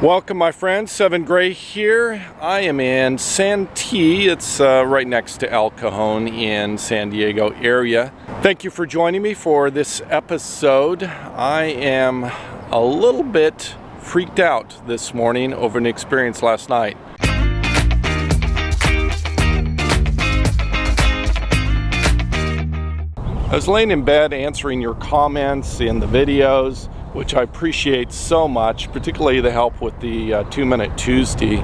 Welcome my friends, Seven Gray here. I am in Santee. It's right next to El Cajon in San Diego area. Thank you for joining me for this episode. I am a little bit freaked out this morning over an experience last night. I was laying in bed answering your comments in the videos, which I appreciate so much, particularly the help with the 2 Minute Tuesday.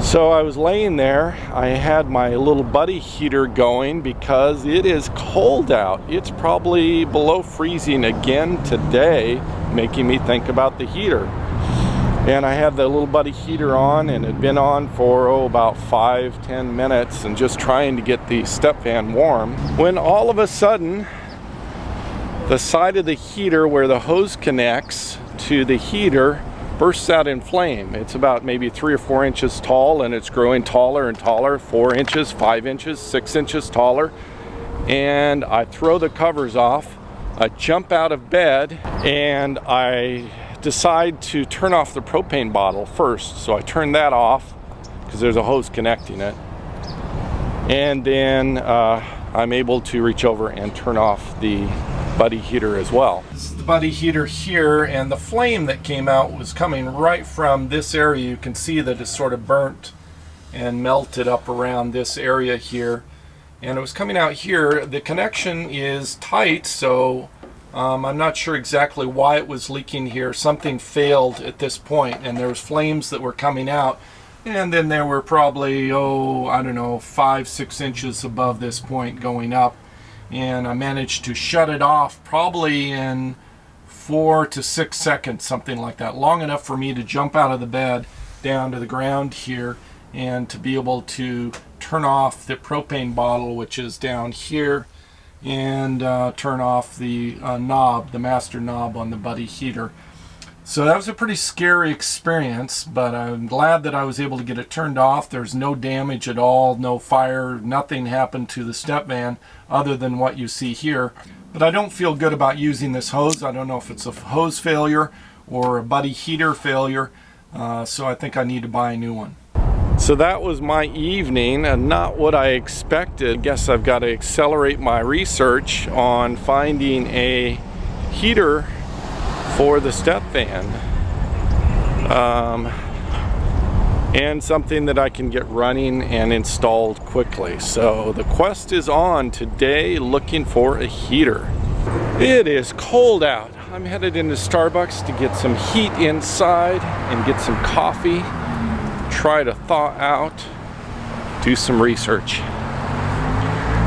So I was laying there. I had my little buddy heater going because it is cold out. It's probably below freezing again today, making me think about the heater. And I had the little buddy heater on, and it had been on for about 5-10 minutes and just trying to get the step fan warm, when all of a sudden the side of the heater where the hose connects to the heater bursts out in flame. It's about maybe 3 or 4 inches tall, and it's growing taller and taller, 4 inches, 5 inches, 6 inches taller. And I throw the covers off, I jump out of bed, and I decide to turn off the propane bottle first. So I turn that off because there's a hose connecting it. And then I'm able to reach over and turn off the buddy heater as well. This is the buddy heater here, and the flame that came out was coming right from this area. You can see that it's sort of burnt and melted up around this area here, and it was coming out here. The connection is tight, so I'm not sure exactly why it was leaking here. Something failed at this point, and there was flames that were coming out, and then there were probably, I don't know, 5-6 inches above this point going up. And I managed to shut it off probably in 4 to 6 seconds, something like that. Long enough for me to jump out of the bed down to the ground here and to be able to turn off the propane bottle, which is down here, and turn off the knob, the master knob on the buddy heater. So that was a pretty scary experience, but I'm glad that I was able to get it turned off. There's no damage at all, no fire, nothing happened to the step van other than what you see here. But I don't feel good about using this hose. I don't know if it's a hose failure or a buddy heater failure, so I think I need to buy a new one. So that was my evening, and not what I expected. I guess I've got to accelerate my research on finding a heater for the step van, and something that I can get running and installed quickly. So the quest is on today, looking for a heater. It is cold out. I'm headed into Starbucks to get some heat inside and get some coffee, try to thaw out, do some research.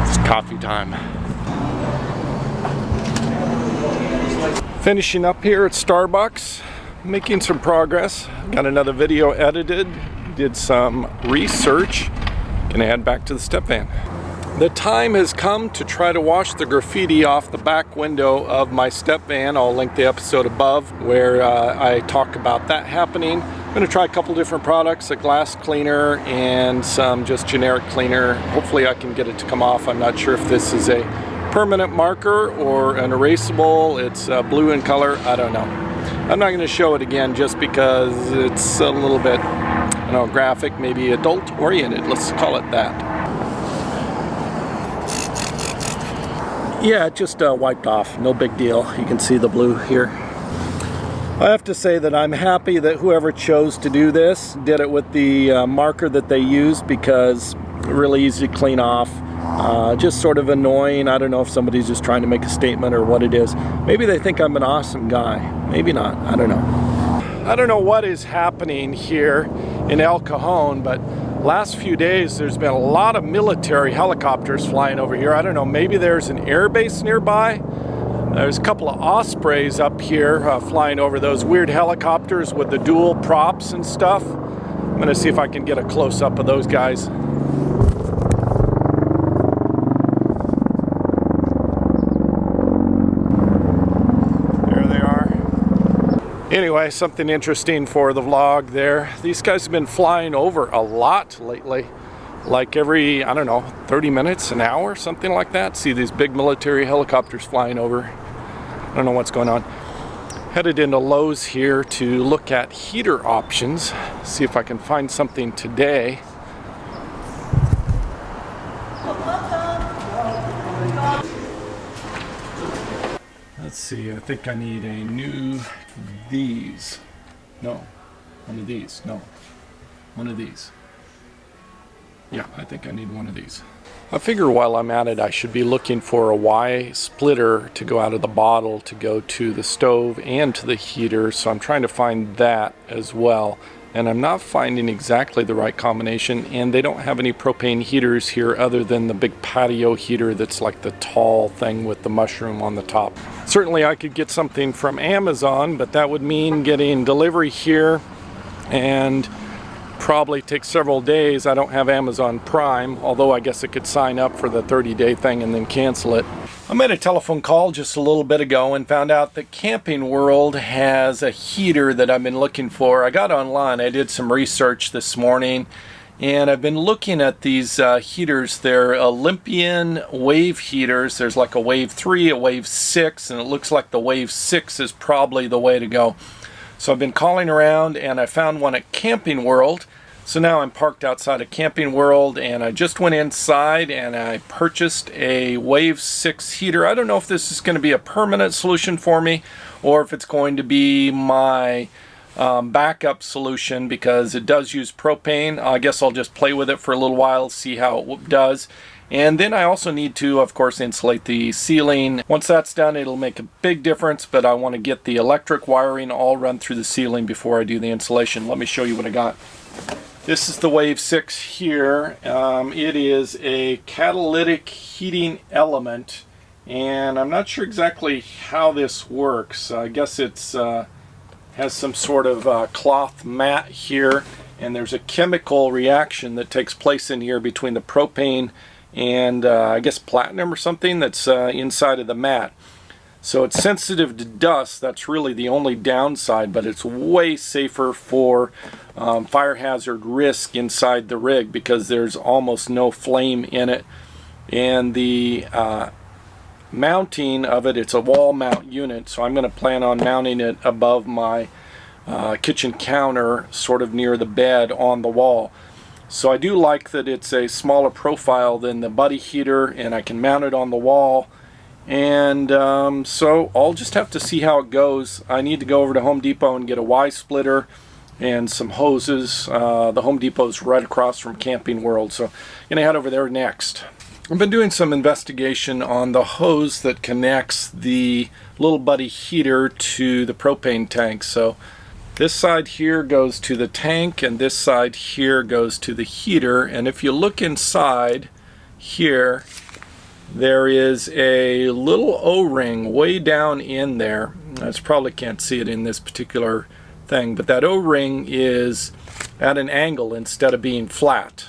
It's coffee time. Finishing up here at Starbucks, making some progress. Got another video edited, did some research, gonna head back to the step van. The time has come to try to wash the graffiti off the back window of my step van. I'll link the episode above where I talk about that happening. I'm gonna try a couple different products, a glass cleaner and some just generic cleaner. Hopefully I can get it to come off. I'm not sure if this is a permanent marker or an erasable. It's blue in color. I don't know. I'm not going to show it again just because it's a little bit, graphic, maybe adult oriented. Let's call it that. Yeah, it just wiped off. No big deal. You can see the blue here. I have to say that I'm happy that whoever chose to do this did it with the marker that they used, because really easy to clean off. Just sort of annoying. I don't know if somebody's just trying to make a statement or what it is. Maybe they think I'm an awesome guy. Maybe not. I don't know. I don't know what is happening here in El Cajon, but last few days there's been a lot of military helicopters flying over here. I don't know, maybe there's an air base nearby. There's a couple of Ospreys up here flying over, those weird helicopters with the dual props and stuff. I'm gonna see if I can get a close-up of those guys. Anyway, something interesting for the vlog there. These guys have been flying over a lot lately. Like every, 30 minutes, an hour, something like that. See these big military helicopters flying over. I don't know what's going on. Headed into Lowe's here to look at heater options, see if I can find something today. Let's see, I think I need a new these. No, one of these. No, one of these. Yeah, I think I need one of these. I figure while I'm at it, I should be looking for a Y splitter to go out of the bottle to go to the stove and to the heater, so I'm trying to find that as well. And I'm not finding exactly the right combination, and they don't have any propane heaters here other than the big patio heater that's like the tall thing with the mushroom on the top. Certainly I could get something from Amazon, but that would mean getting delivery here and probably take several days. I don't have Amazon Prime, although I guess I could sign up for the 30-day thing and then cancel it. I made a telephone call just a little bit ago and found out that Camping World has a heater that I've been looking for. I got online, I did some research this morning, and I've been looking at these heaters. They're Olympian wave heaters. There's like a wave 3, a wave 6, and it looks like the wave 6 is probably the way to go. So I've been calling around and I found one at Camping World. So now I'm parked outside of Camping World and I just went inside and I purchased a Wave 6 heater. I don't know if this is going to be a permanent solution for me or if it's going to be my backup solution, because it does use propane. I guess I'll just play with it for a little while, see how it does. And then I also need to, of course, insulate the ceiling. Once that's done, it'll make a big difference, but I want to get the electric wiring all run through the ceiling before I do the insulation. Let me show you what I got. This is the Wave 6 here. It is a catalytic heating element, and I'm not sure exactly how this works. I guess it's has some sort of cloth mat here, and there's a chemical reaction that takes place in here between the propane and I guess platinum or something that's inside of the mat. So it's sensitive to dust. That's really the only downside, but it's way safer for fire hazard risk inside the rig because there's almost no flame in it. And the mounting of it, it's a wall mount unit, so I'm going to plan on mounting it above my kitchen counter, sort of near the bed on the wall. So I do like that it's a smaller profile than the buddy heater, and I can mount it on the wall. And so I'll just have to see how it goes. I need to go over to Home Depot and get a Y splitter and some hoses. The Home Depot's right across from Camping World, so I'm going to head over there next. I've been doing some investigation on the hose that connects the little buddy heater to the propane tank. So this side here goes to the tank and this side here goes to the heater. And if you look inside here, there is a little O-ring way down in there. I probably can't see it in this particular thing, but that O-ring is at an angle instead of being flat.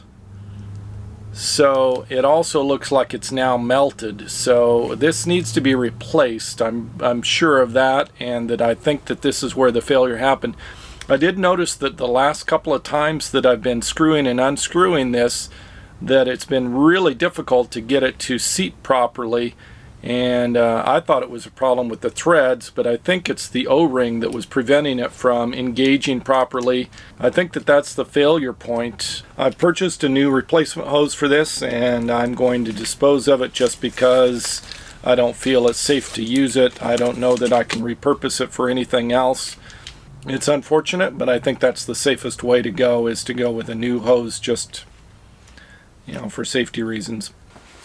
So it also looks like it's now melted. So this needs to be replaced. I'm sure of that, and that I think that this is where the failure happened. I did notice that the last couple of times that I've been screwing and unscrewing this, that it's been really difficult to get it to seat properly. And I thought it was a problem with the threads, but I think it's the O-ring that was preventing it from engaging properly. I think that that's the failure point. I've purchased a new replacement hose for this, and I'm going to dispose of it just because I don't feel it's safe to use it. I don't know that I can repurpose it for anything else. It's unfortunate, but I think that's the safest way to go, is to go with a new hose, just, you know, for safety reasons.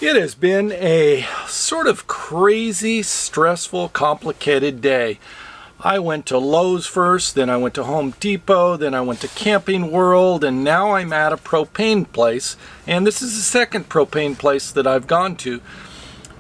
It has been a sort of crazy, stressful, complicated day. I went to Lowe's first, then I went to Home Depot, then I went to Camping World, and now I'm at a propane place. And this is the second propane place that I've gone to.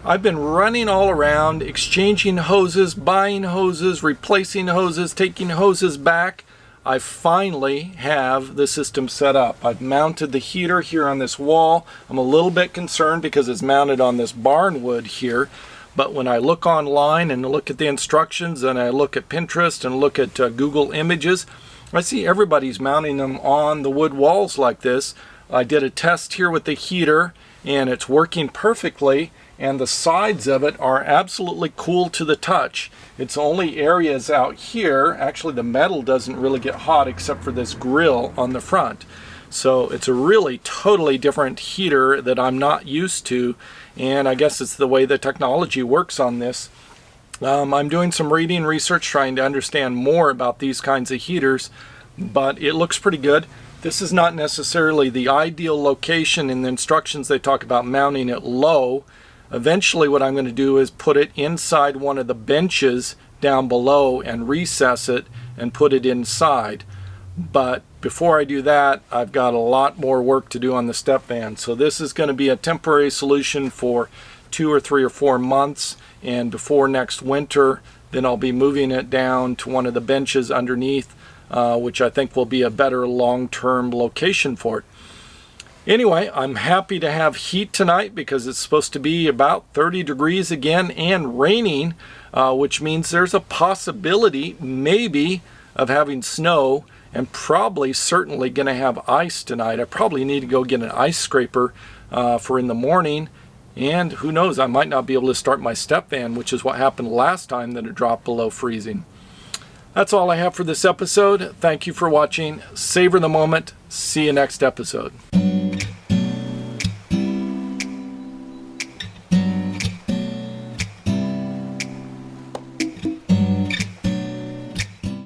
I've been running all around, exchanging hoses, buying hoses, replacing hoses, taking hoses back. I finally have the system set up. I've mounted the heater here on this wall. I'm a little bit concerned because it's mounted on this barnwood here, but when I look online and look at the instructions and I look at Pinterest and look at Google Images, I see everybody's mounting them on the wood walls like this. I did a test here with the heater and it's working perfectly, and the sides of it are absolutely cool to the touch. It's only areas out here, actually the metal doesn't really get hot except for this grill on the front. So it's a really totally different heater that I'm not used to, and I guess it's the way the technology works on this. I'm doing some reading research trying to understand more about these kinds of heaters, but it looks pretty good. This is not necessarily the ideal location. In the instructions they talk about mounting it low. Eventually what I'm going to do is put it inside one of the benches down below and recess it and put it inside. But before I do that, I've got a lot more work to do on the step van. So this is going to be a temporary solution for 2 or 3 or 4 months, and before next winter then I'll be moving it down to one of the benches underneath, which I think will be a better long-term location for it. Anyway, I'm happy to have heat tonight because it's supposed to be about 30 degrees again and raining, which means there's a possibility maybe of having snow, and probably certainly going to have ice tonight. I probably need to go get an ice scraper for in the morning, and who knows, I might not be able to start my step van, which is what happened last time that it dropped below freezing. That's all I have for this episode. Thank you for watching. Savor the moment. See you next episode.